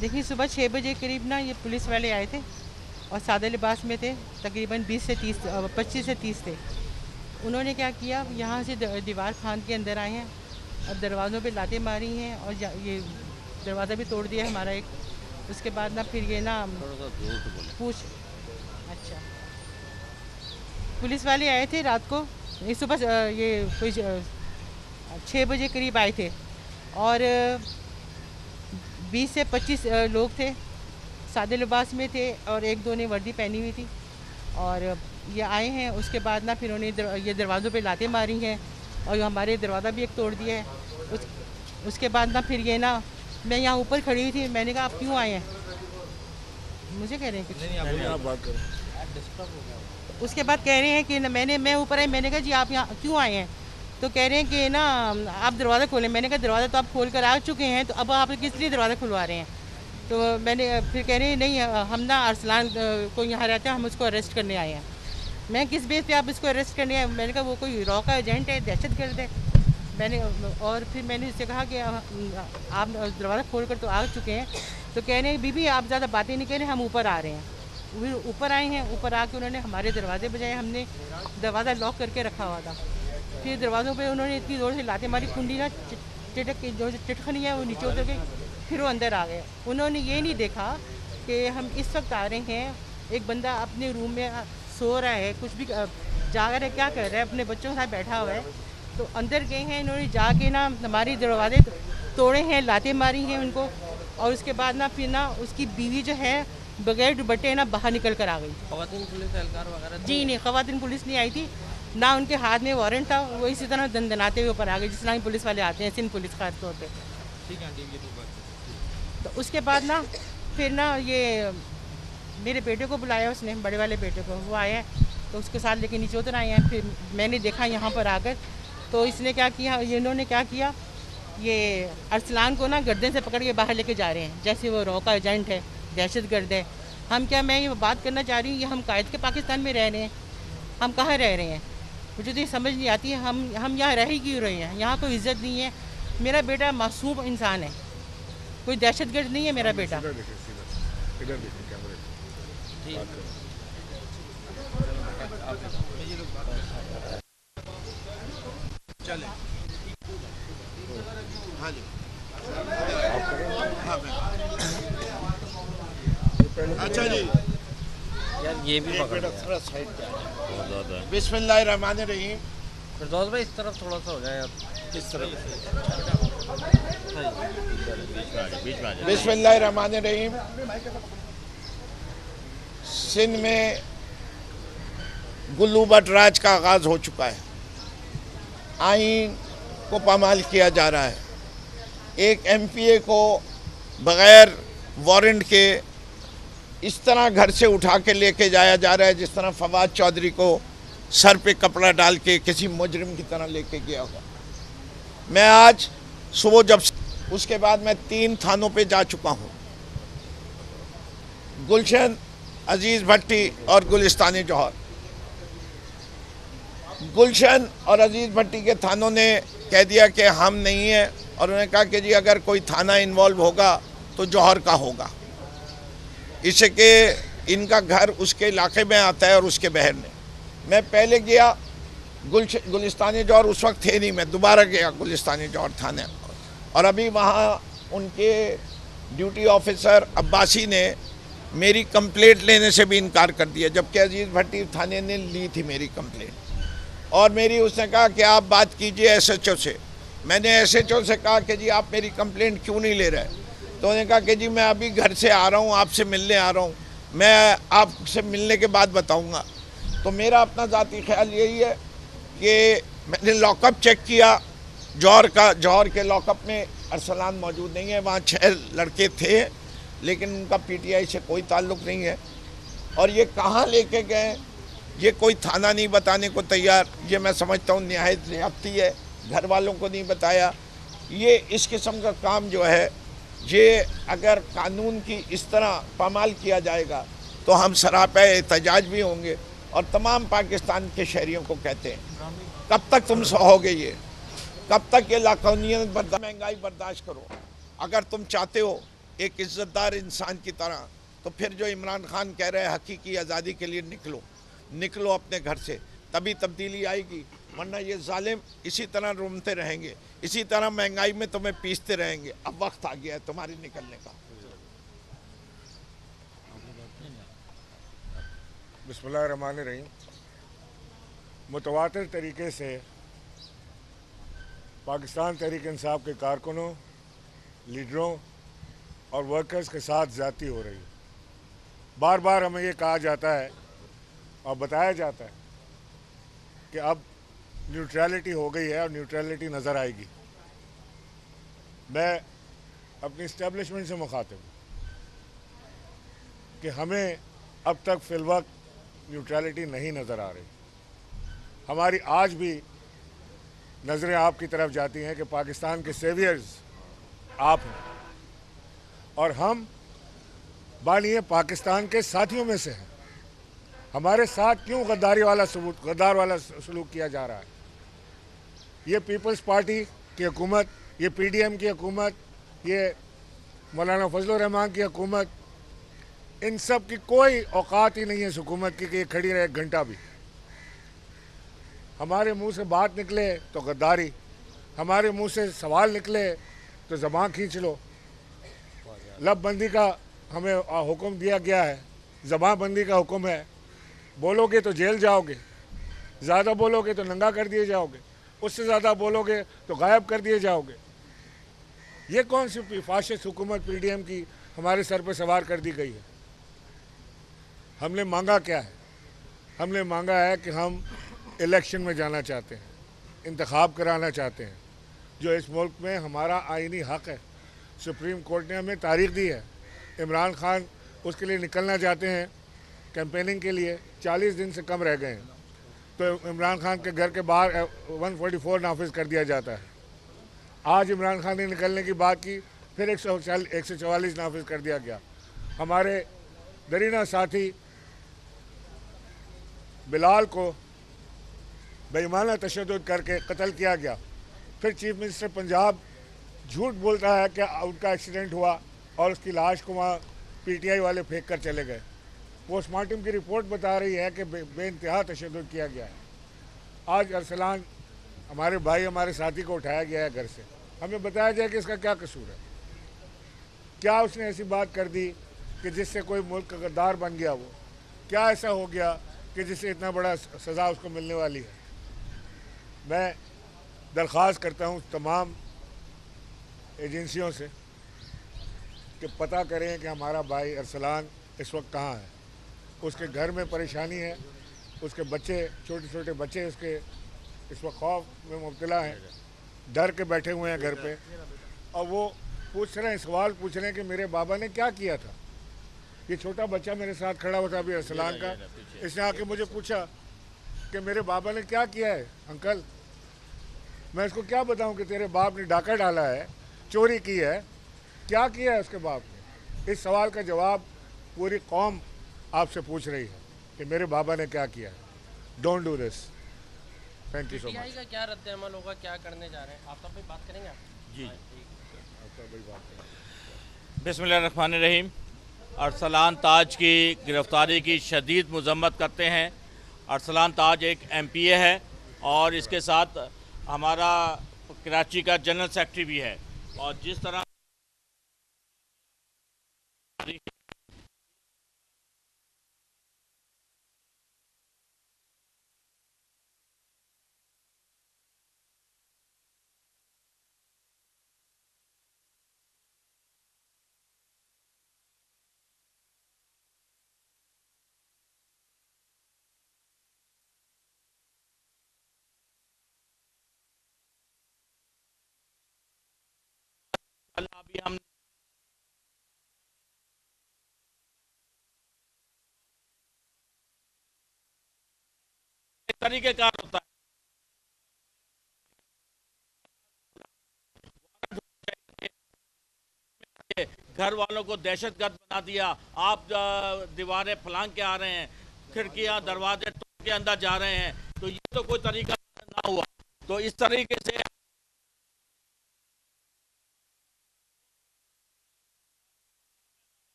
देखिए सुबह 6 बजे करीब ना ये पुलिस वाले आए थे और सादे लिबास में थे। तकरीबन 25 से 30 थे। उन्होंने क्या किया, यहाँ से दीवार फांद के अंदर आए हैं और दरवाज़ों पे लातें मारी हैं और ये दरवाज़ा भी तोड़ दिया हमारा एक। उसके बाद ना फिर ये ना पूछ अच्छा, पुलिस वाले आए थे रात को, ये सुबह ये कोई 6 बजे करीब आए थे और 20 से 25 लोग थे, सादे लिबास में थे और एक दो ने वर्दी पहनी हुई थी और ये आए हैं। उसके बाद ना फिर उन्होंने ये दरवाज़ों पे लातें मारी हैं और हमारे दरवाज़ा भी एक तोड़ दिया है। उसके बाद ना फिर ये ना, मैं यहाँ ऊपर खड़ी हुई थी, मैंने कहा आप क्यों आए हैं, मुझे कह रहे हैं कि आप बात करें। उसके बाद कह रहे हैं कि मैं ऊपर आई, मैंने कहा जी आप यहाँ क्यों आए हैं, तो कह रहे हैं कि ना आप दरवाज़ा खोलें। मैंने कहा दरवाज़ा तो आप खोल कर आ चुके हैं, तो अब आप किस लिए दरवाज़ा खुलवा रहे हैं। तो मैंने फिर कह रहे हैं नहीं हम ना अरसलान को यहाँ रहते हैं, हम उसको अरेस्ट करने आए हैं। मैं किस बेस पे आप इसको अरेस्ट करने आए। मैंने कहा वो कोई रॉ का एजेंट है, दहशत गर्द है। मैंने और फिर मैंने इससे कहा कि आप दरवाज़ा खोल कर तो आ चुके हैं, तो कह रहे हैं बीबी आप ज़्यादा बातें नहीं कह रहे, हम ऊपर आ रहे हैं। फिर ऊपर आए हैं, ऊपर आके उन्होंने हमारे दरवाजे बजाए, हमने दरवाज़ा लॉक करके रखा हुआ था। फिर दरवाज़ों पे उन्होंने इतनी ज़ोर से लाते मारी, कुंडी ना चिटक के जो चिटखनी है वो नीचे उतर गई, फिर वो अंदर आ गए। उन्होंने ये नहीं देखा कि हम इस वक्त आ रहे हैं, एक बंदा अपने रूम में सो रहा है, कुछ भी जाग रहा है, क्या कर रहा है, अपने बच्चों के साथ बैठा हुआ है, तो अंदर गए हैं इन्होंने, जाके ना हमारी दरवाजे तोड़े हैं, लाते मारी हैं उनको। और उसके बाद ना फिर ना उसकी बीवी जो है बगैर दुपट्टे ना बाहर निकल कर आ गई। खवातीन पुलिस एहलकार वगैरह जी नहीं, खवातीन पुलिस नहीं आई थी, ना उनके हाथ में वारंट था, वो इसी तरह दंदनाते हुए ऊपर आ गए जिस तरह पुलिस वाले आते हैं, सिंध पुलिस खास तौर पर। ठीक है आंटी, ये तो बात तो उसके बाद ना फिर ना ये मेरे बेटे को बुलाया उसने, बड़े वाले बेटे को, वो आया तो उसके साथ लेके नीचे उतर आए हैं। फिर मैंने देखा यहाँ पर आकर, तो इसने क्या किया, इन्होंने क्या किया, ये अरसलान को ना गर्दन से पकड़ के बाहर लेके जा रहे हैं, जैसे वो रॉ का एजेंट है, दहशत गर्द है। हम क्या, मैं ये बात करना चाह रही हूँ, ये हम कायद के पाकिस्तान में रह रहे हैं, हम कहाँ रह रहे हैं, मुझे तो ये समझ नहीं आती है। हम यहाँ रह ही क्यों रहे हैं, यहाँ कोई इज्जत नहीं है। मेरा बेटा मासूम इंसान है, कोई दहशतगर्द नहीं है मेरा बेटा। इधर देखिए कैमरे चले। हाँ जी, हाँ अच्छा जी, यार ये भी एक पकड़ मिनट लिया। थोड़ा साइड पे बिस्मिल्लाहिर्रहमानिर्रहीम। फिरदौस भाई इस तरफ थोड़ा सा हो जाए आप। किस तरह बीच में आ जाए। बिस्मिल्लाहिर्रहमानिर्रहीम। सिंध में गुल्लू भट्ट राज का आगाज़ हो चुका है, आइन को पामाल किया जा रहा है। एक एमपीए को बग़ैर वारंट के इस तरह घर से उठा के लेके जाया जा रहा है जिस तरह फवाद चौधरी को सर पे कपड़ा डाल के किसी मुजरिम की तरह लेके गया होगा। मैं आज सुबह जब उसके बाद मैं 3 थानों पे जा चुका हूँ, गुलशन, अजीज़ भट्टी और गुलिस्तानी जौहर। गुलशन और अजीज़ भट्टी के थानों ने कह दिया कि हम नहीं हैं, और उन्होंने कहा कि जी अगर कोई थाना इन्वॉल्व होगा तो जौहर का होगा, इससे कि इनका घर उसके इलाके में आता है और उसके बहर ने। मैं पहले गया गुलिस्तानी जौहर, उस वक्त थे नहीं, मैं दोबारा गया गुलिस्तानी जौहर थाने, और अभी वहाँ उनके ड्यूटी ऑफिसर अब्बासी ने मेरी कंप्लेंट लेने से भी इनकार कर दिया, जबकि अजीज़ भट्टी थाने ने ली थी मेरी कंप्लेंट। और मेरी उसने कहा कि आप बात कीजिए एसएचओ से। मैंने एसएचओ से कहा कि जी आप मेरी कंप्लेंट क्यों नहीं ले रहे, तो उन्होंने कहा कि जी मैं अभी घर से आ रहा हूँ, आपसे मिलने आ रहा हूँ, मैं आपसे मिलने के बाद बताऊँगा। तो मेरा अपना ज़ाती ख्याल यही है कि मैंने लॉकअप चेक किया जौहर के लॉकअप में अरसलान मौजूद नहीं है, वहाँ 6 लड़के थे, लेकिन उनका पीटीआई से कोई ताल्लुक़ नहीं है। और ये कहाँ लेके गए, ये कोई थाना नहीं बताने को तैयार, ये मैं समझता हूँ निहायत ज़्यादती है। घर वालों को नहीं बताया। ये इस किस्म का काम जो है, ये अगर कानून की इस तरह पामाल किया जाएगा तो हम सरापा एहतजाज भी होंगे। और तमाम पाकिस्तान के शहरियों को कहते हैं, कब तक तुम सहोगे, ये कब तक ये लाकौनियत महंगाई बर्दाश्त करो। अगर तुम चाहते हो एक इज्जतदार इंसान की तरह। तो फिर जो इमरान खान कह रहे हैं हकीकी आज़ादी के लिए निकलो, निकलो अपने घर से, तभी तब्दीली आएगी, वरना ये जालिम इसी तरह रोमते रहेंगे, इसी तरह महंगाई में तुम्हें पीसते रहेंगे। अब वक्त आ गया है तुम्हारी निकलने का। बिस्मिल्लाहिर्रहमानिर्रहीम। मुतवातिर तरीके से पाकिस्तान तहरीक इंसाफ के कारकुनों, लीडरों और वर्कर्स के साथ ज़्यादती हो रही है। बार बार हमें ये कहा जाता है और बताया जाता है कि अब न्यूट्रलिटी हो गई है और न्यूट्रलिटी नज़र आएगी। मैं अपनी इस्टेब्लिशमेंट से मुखातिब हूँ कि हमें अब तक फिलवक्त न्यूट्रलिटी नहीं नज़र आ रही। हमारी आज भी नज़रें आपकी तरफ जाती हैं कि पाकिस्तान के सेवियर्स आप हैं और हम बानिए पाकिस्तान के साथियों में से हैं। हमारे साथ क्यों गद्दार वाला सलूक किया जा रहा है? ये पीपल्स पार्टी की हुकूमत, ये पीडीएम की हुकूमत, ये मौलाना फजलुर रहमान की हुकूमत, इन सब की कोई औकात ही नहीं है इस हुकूमत की कि ये खड़ी रहे एक घंटा भी। हमारे मुंह से बात निकले तो गद्दारी, हमारे मुंह से सवाल निकले तो ज़बान खींच लो। लबबंदी का हमें हुक्म दिया गया है, ज़बान बंदी का हुक्म है। बोलोगे तो जेल जाओगे, ज़्यादा बोलोगे तो नंगा कर दिए जाओगे, उससे ज़्यादा बोलोगे तो गायब कर दिए जाओगे। ये कौन सी फाशिस्ट हुकूमत पीडीएम की हमारे सर पर सवार कर दी गई है? हमने मांगा क्या है? हमने मांगा है कि हम इलेक्शन में जाना चाहते हैं, इंतखाब कराना चाहते हैं, जो इस मुल्क में हमारा आईनी हक़ है। सुप्रीम कोर्ट ने हमें तारीख दी है। इमरान खान उसके लिए निकलना चाहते हैं कैंपेनिंग के लिए, 40 दिन से कम रह गए हैं, तो इमरान खान के घर के बाहर 144 नाफिज कर दिया जाता है। आज इमरान खान ने निकलने की बात की, फिर 144 नाफिज कर दिया गया। हमारे दरीना साथी बिलाल को बेईमाना तशद्दुद करके कत्ल किया गया। फिर चीफ मिनिस्टर पंजाब झूठ बोलता है कि उनका एक्सीडेंट हुआ और उसकी लाश को वहाँ पीटीआई वाले फेंक कर चले गए। पोस्टमार्टम की रिपोर्ट बता रही है कि बेइंतहा तशद्दुद किया गया है। आज अरसलान हमारे भाई, हमारे साथी को उठाया गया है घर से। हमें बताया जाए कि इसका क्या कसूर है? क्या उसने ऐसी बात कर दी कि जिससे कोई मुल्क का गद्दार बन गया? वो क्या ऐसा हो गया कि जिससे इतना बड़ा सज़ा उसको मिलने वाली है? मैं दरख्वास्त करता हूँ तमाम एजेंसियों से कि पता करें कि हमारा भाई अरसलान इस वक्त कहाँ है। उसके घर में परेशानी है, उसके बच्चे, छोटे छोटे बच्चे उसके इस वक्त खौफ में मुब्तला हैं, डर के बैठे हुए हैं घर पे, और वो पूछ रहे हैं, सवाल पूछ रहे हैं कि मेरे बाबा ने क्या किया था। ये छोटा बच्चा मेरे साथ खड़ा हुआ था अभी अरसलान का, इसने आके मुझे पूछा कि मेरे बाबा ने क्या किया है अंकल। मैं इसको क्या बताऊं कि तेरे बाप ने डाका डाला है, चोरी की है, क्या किया है उसके बाप ने? इस सवाल का जवाब पूरी कौम आपसे पूछ रही है कि मेरे बाबा ने क्या किया है। Don't do this. Thank you so much. का क्या रद्द-ए-अमल होगा, क्या करने जा रहे हैं आप? तब भी बात करेंगे आप? जी, ठीक। बिस्मिल्लाहिर्रहमानिर्रहीम। अरसलान ताज की गिरफ्तारी की शदीद मजम्मत करते हैं। अरसलान ताज एक एमपीए है और इसके साथ हमारा कराची का जनरल सेक्रेटरी भी है, और जिस तरह अभी हम तरीक़ेकार होता है, घर वालों को दहशतगर्द बना दिया, आप दीवारें फलांग के आ रहे हैं, खिड़कियां दरवाजे तोड़ के अंदर जा रहे हैं, तो ये तो कोई तरीका ना हुआ। तो इस तरीके से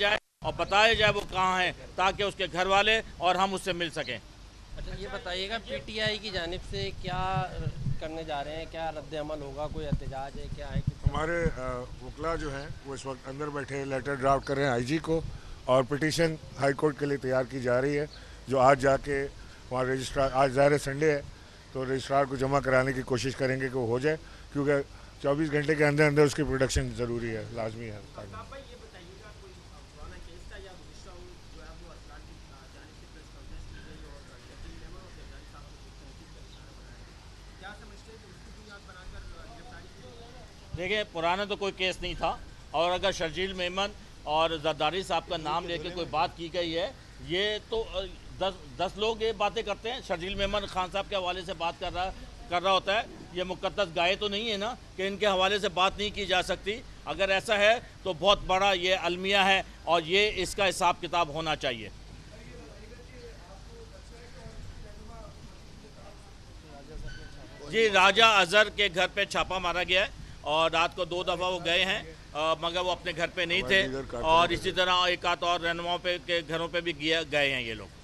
जाए और बताया जाए वो कहाँ है, ताकि उसके घर वाले और हम उससे मिल सकें। अच्छा, ये बताइएगा पीटीआई की जानिब से क्या करने जा रहे हैं, क्या रद्द अमल होगा, कोई एहतजाज है, क्या है? हमारे वकला जो हैं वो इस वक्त अंदर बैठे लेटर ड्राफ्ट कर रहे हैं आईजी को, और पिटीशन हाई कोर्ट के लिए तैयार की जा रही है, जो आज जाके वहाँ रजिस्ट्रार, आज ज़ाहिर संडे है तो रजिस्ट्रार को जमा कराने की कोशिश करेंगे कि वो हो जाए, क्योंकि 24 घंटे के अंदर अंदर उसकी प्रोडक्शन ज़रूरी है, लाजमी है। देखिए, पुराना तो कोई केस नहीं था, और अगर शर्जील मेमन और जरदारी साहब का नाम लेके कोई बात की गई है, ये तो 10 लोग ये बातें करते हैं। शर्जील मेमन खान साहब के हवाले से बात कर रहा होता है, ये मुकद्दस गाय तो नहीं है ना कि इनके हवाले से बात नहीं की जा सकती। अगर ऐसा है तो बहुत बड़ा ये अलमिया है और ये इसका हिसाब किताब होना चाहिए। जी, राजा अजहर के घर पे छापा मारा गया है और रात को 2 दफ़ा वो गए हैं, मगर वो अपने घर पे नहीं थे, और इसी तरह एक आध और रहनुमाओं पे के घरों पे भी गए हैं ये लोग।